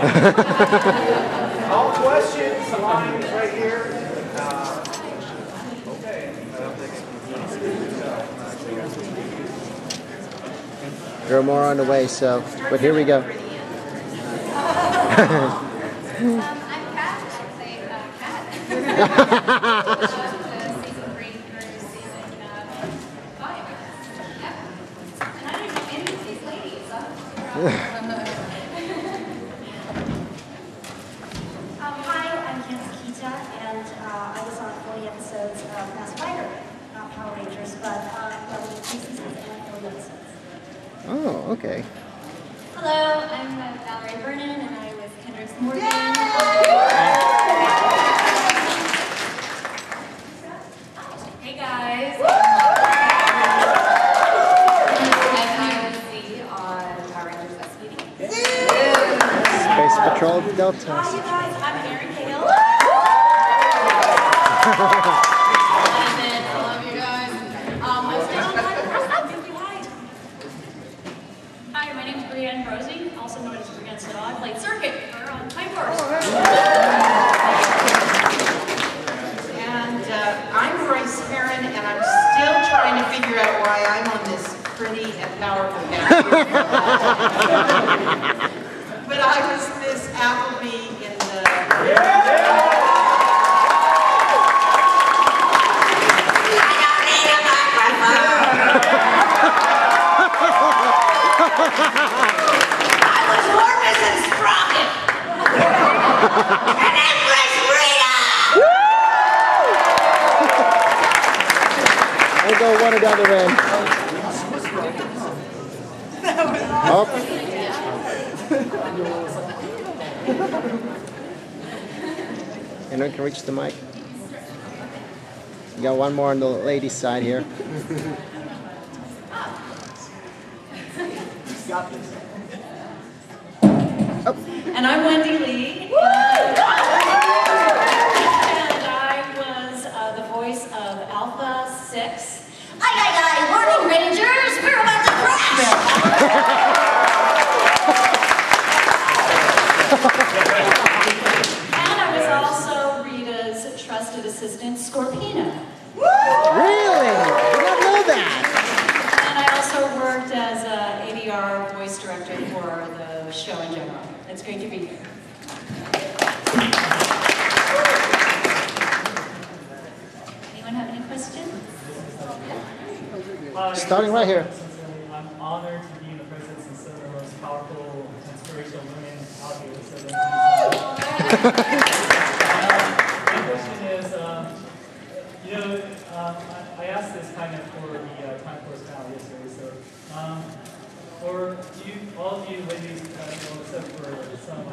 All questions, the line is right here. Okay. There are more on the way, so, but here we go. I'm Kat. I play Kat. Season 3 through season 5. Yep. And I don't know any of these ladies. Hi, I'm Kita, and I was on 40 episodes of Masked Rider, not Power Rangers, but 3 seasons and 40 episodes. Oh, okay. Hello, I'm Valerie Vernon, and I was Kendrick's Morgan. Hey guys. And I was Z on Power Rangers s.p.d. Space Patrol Delta. Hi, you guys, I'm Mary Hale. And then I love you guys. I was down on my Hi, my name's Brienne Rosie, also known as Brienne Snow. I played Circuit for Time Force. And I'm Bryce Heron, and I'm still trying to figure out why I'm on this pretty and powerful cast. But I was Miss Appleby in the... I was Hormus and Sprocket! And Empress Rita! I'll go one down the end. Oh. Anyone can reach the mic? You got one more on the ladies' side here. Oh. And I'm Wendy Lee. And I was the voice of Alpha 6. Aye, warning, Rangers, we're about to crash! And I was also Rita's trusted assistant, Scorpina. Really? I did not know that. And I also worked as an ADR voice director for the show in general. It's great to be here. Anyone have any questions? Starting right here. I'm honored to be in the presence of some of the most powerful, inspirational women out here. My question is, I asked this kind of for the Time Force panel yesterday. So, for you, all of you ladies, except for some,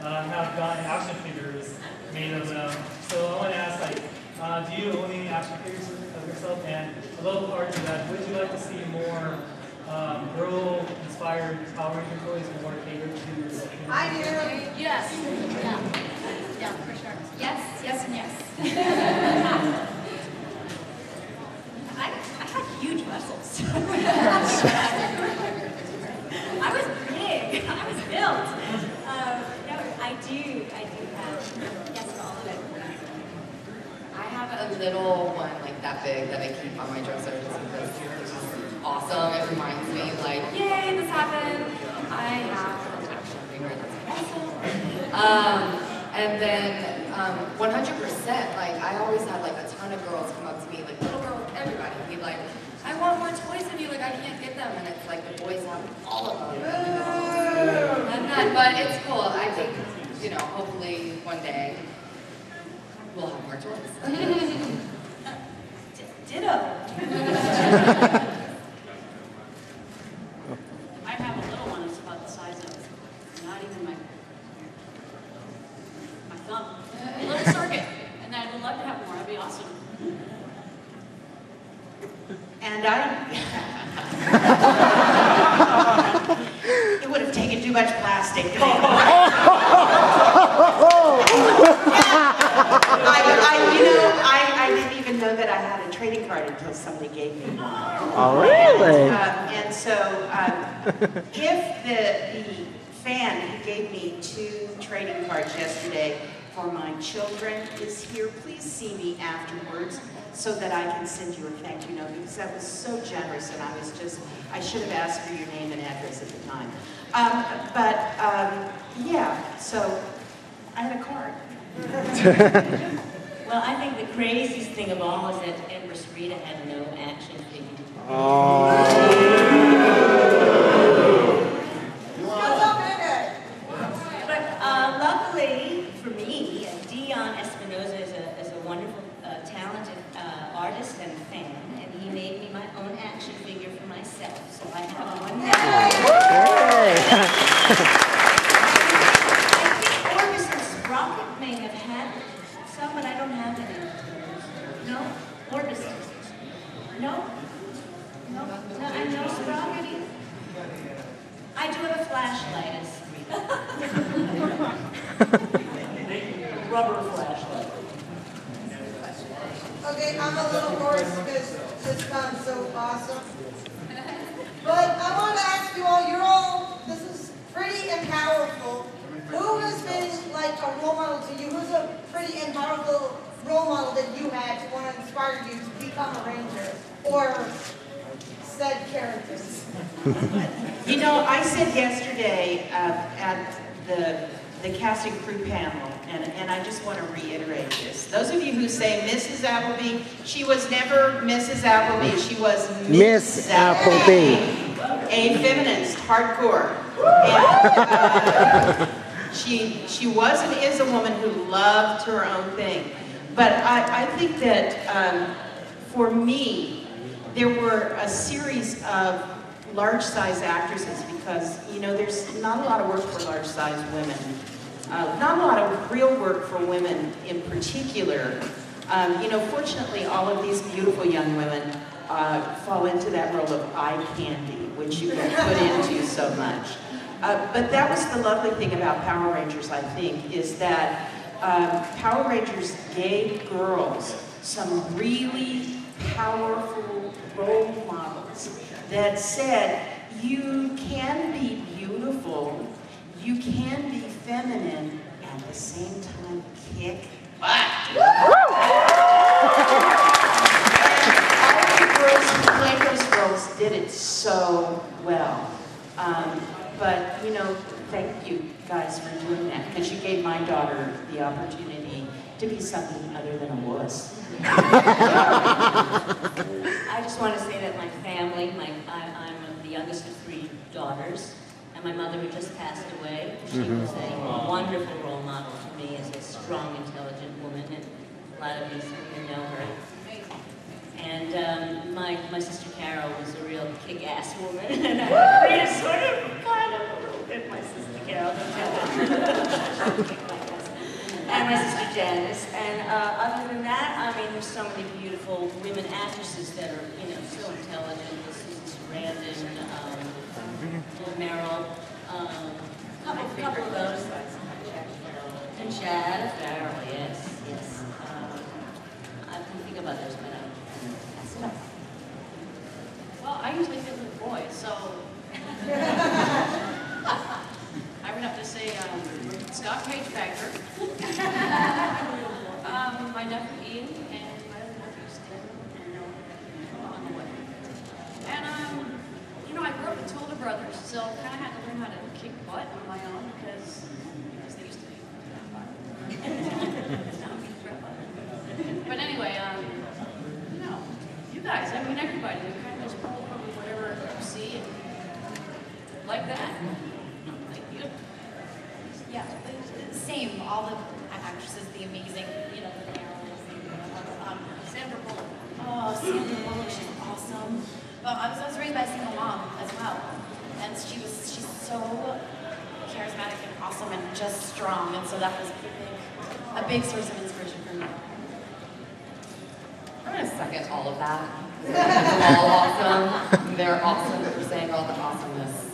have gotten action figures made of them. So I want to ask, do you own any action figures of yourself? And a little part to that, would you like to see more girl-inspired Power Ranger toys and more catered to? I do. Yes. Yeah, for sure. Yes, yes, and yes. I had huge muscles. I was big. I was built. No, I do have yes to all of it. I have a little one like that big that I keep on my dresser just because it's awesome. It reminds me like, yay, this happened. I have an action figure that's awesome. And then 100%, like I always had like a ton of girls come up to me, like little girls, everybody, be like, I want more toys of you, like I can't get them. And it's like the boys have all of them. But it's cool. I think, hopefully one day we'll have more toys. Ditto. I have a little one that's about the size of not even my thumb. A little circuit. And I would love to have more. That'd be awesome. And it would have taken too much plastic to make I didn't even know that I had a trading card until somebody gave me one. Oh, really? And so, if the fan, he gave me 2 trading cards yesterday for my children, is here. Please see me afterwards so that I can send you a thank you note, because that was so generous, and I should have asked for your name and address at the time. Yeah, so I had a card. Well, I think the craziest thing of all is that Empress Rita had no action figure. But luckily for me, Dion Espinosa is a wonderful, talented artist and fan, and he made me my own action figure for myself. So I have one now. I think Orbis's Rocket may have had some, but I don't have any. No? Orbis? No? No? No, and no Sprocket either? I do have a flashlight as rubber flashlight. Okay, I'm a little hoarse because this sounds so awesome. But I want to ask you all, this is pretty and powerful. Who has been like a role model to you? Who's a pretty and powerful role model that you had to want to inspire you to become a ranger? Or said characters? You know, I said yesterday at the casting crew panel, and I just want to reiterate this. Those of you who say Mrs. Appleby, she was never Mrs. Appleby, she was Miss Appleby. A feminist, hardcore. And, she was and is a woman who loved her own thing. But I think that for me, there were a series of large-size actresses because, you know, there's not a lot of work for large-size women. Not a lot of real work for women in particular. You know, fortunately, all of these beautiful young women fall into that role of eye candy, which you get put into so much. But that was the lovely thing about Power Rangers, I think, is that Power Rangers gave girls some really powerful role models that said, you can be beautiful, you can be feminine, and at the same time kick butt. And all of the girls who played those roles did it so well. But, you know, thank you guys for doing that, because you gave my daughter the opportunity to be something other than a wuss. I just want to say that my family, I'm the youngest of 3 daughters, and my mother who just passed away, she was a wonderful role model to me as a strong, intelligent woman, and a lot of these women know her. And my sister Carol was a real kick-ass woman, and I sort of, kind of, a little bit my sister Carol, and my sister Janice. And other than that, I mean, there's so many beautiful women actresses that are, you know, so intelligent. Susan Sarandon, Meryl, a couple of those. And Chad Farrell, yes. I can think of others, but that's enough. Well, I usually fit with boys, so I would have to say Scott Page Factor, my nephew Ian, and my other nephew Stan, and on the way. And you know, I grew up with 2 older brothers, so kind of had to learn how to kick butt on my own because they used to be. But anyway, you know, you guys, I mean everybody, you kind of just pull from whatever you see and like that. Thank you. Yeah, same. All the actresses, the amazing, you know, the Carol's, Sandra Bullock. oh, Sandra Bullock, she's awesome. Well, I was raised by a single mom as well, and she's so charismatic and awesome and just strong, and so that was a big source of inspiration for me. I'm going to second all of that. They're all awesome. They're awesome for saying all the awesomeness.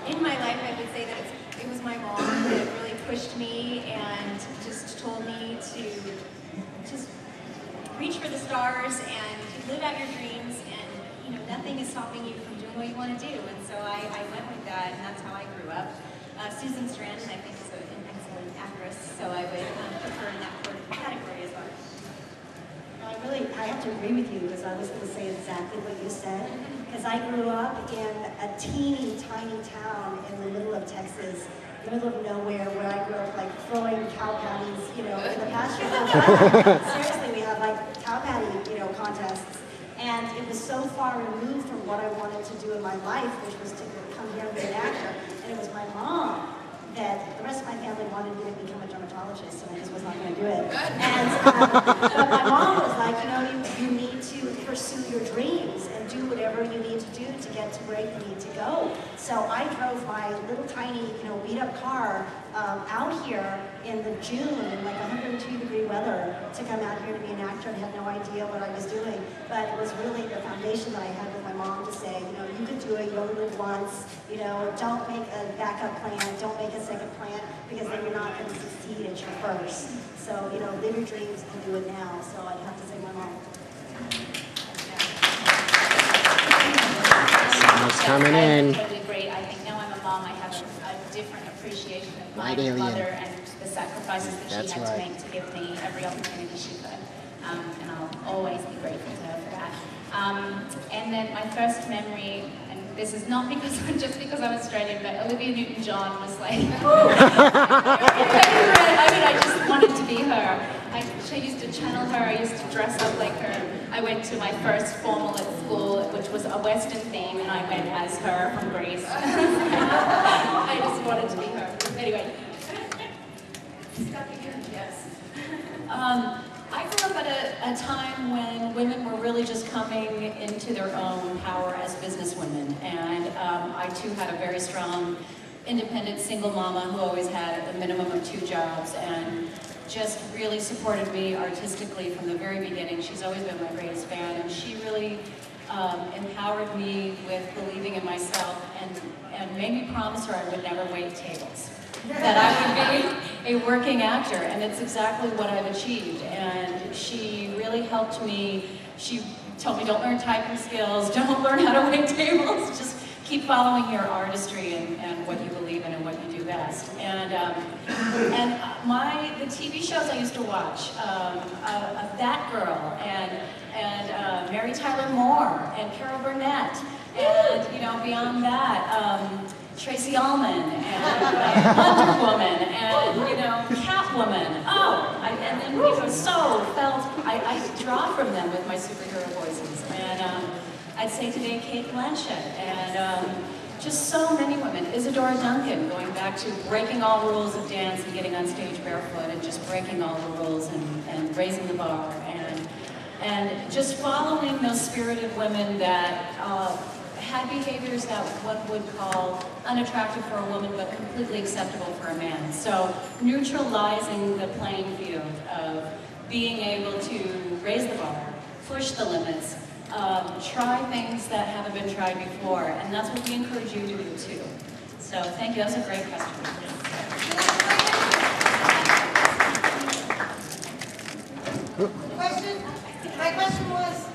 In my life, I would say that it was my mom that really pushed me and just told me to just reach for the stars and live out your dreams, and you know, nothing is stopping you from what you want to do. And so I went with that, and that's how I grew up. Susan Sarandon, I think, is an excellent actress, so I would put her in that category as well. I have to agree with you because I was going to say exactly what you said. Because I grew up in a teeny tiny town in the middle of Texas, in the middle of nowhere, where I grew up like throwing cow patties, in the pasture. Seriously, we had like cow patty, contests. And it was so far removed from what I wanted to do in my life, which was to come here and be an actor. And it was my mom that the rest of my family wanted me to become a dermatologist, and I just was not going to do it. And but my mom was like, you need to pursue your dreams and do whatever you need to do to get to where you need to go. So I drove my little tiny, beat-up car out here in the June in like 102-degree weather to come out here to be an actor and had no idea what I was doing. But it was really the foundation that I had with my mom to say, you could do it, you only live once, don't make a backup plan, don't make a second plan, because then you're not going to succeed at your first. So, live your dreams and do it now. So I'd have to say my mom. Someone's coming in. Totally great. I think now I'm a mom, I have a different appreciation of my White alien. mother and the sacrifices that she had right. to make to give me every opportunity she could. And I'll always be grateful to her for that. And then my first memory, and this is not because just because I'm Australian, but Olivia Newton-John was like, I just wanted to be her. I used to channel her, I used to dress up like her. I went to my first formal at school, which was a Western theme, and I went as her from Greece. I just wanted to be her. Anyway. Stuck again, yes. I grew up at a time when women were really just coming into their own power as businesswomen, and I too had a very strong, independent single mama who always had a minimum of 2 jobs and just really supported me artistically from the very beginning. She's always been my greatest fan, and she really empowered me with believing in myself and made me promise her I would never wait tables. That I would be a working actor, and it's exactly what I've achieved. And she really helped me. She told me, don't learn typing skills, don't learn how to wait tables, just keep following your artistry and what you believe in and what you do best. And the TV shows I used to watch, That Girl, and Mary Tyler Moore, and Carol Burnett, and beyond that, Tracy Ullman, and Wonder Woman, and Catwoman. And then I draw from them with my superhero voices. And I'd say today Kate Blanchett, and just so many women. Isadora Duncan, going back to breaking all rules of dance and getting on stage barefoot and just breaking all the rules and raising the bar. And just following those spirited women that had behaviors that one would call unattractive for a woman but completely acceptable for a man. So neutralizing the playing field of being able to raise the bar, push the limits, try things that haven't been tried before, and that's what we encourage you to do too. So thank you, that was a great question. Question? My question was,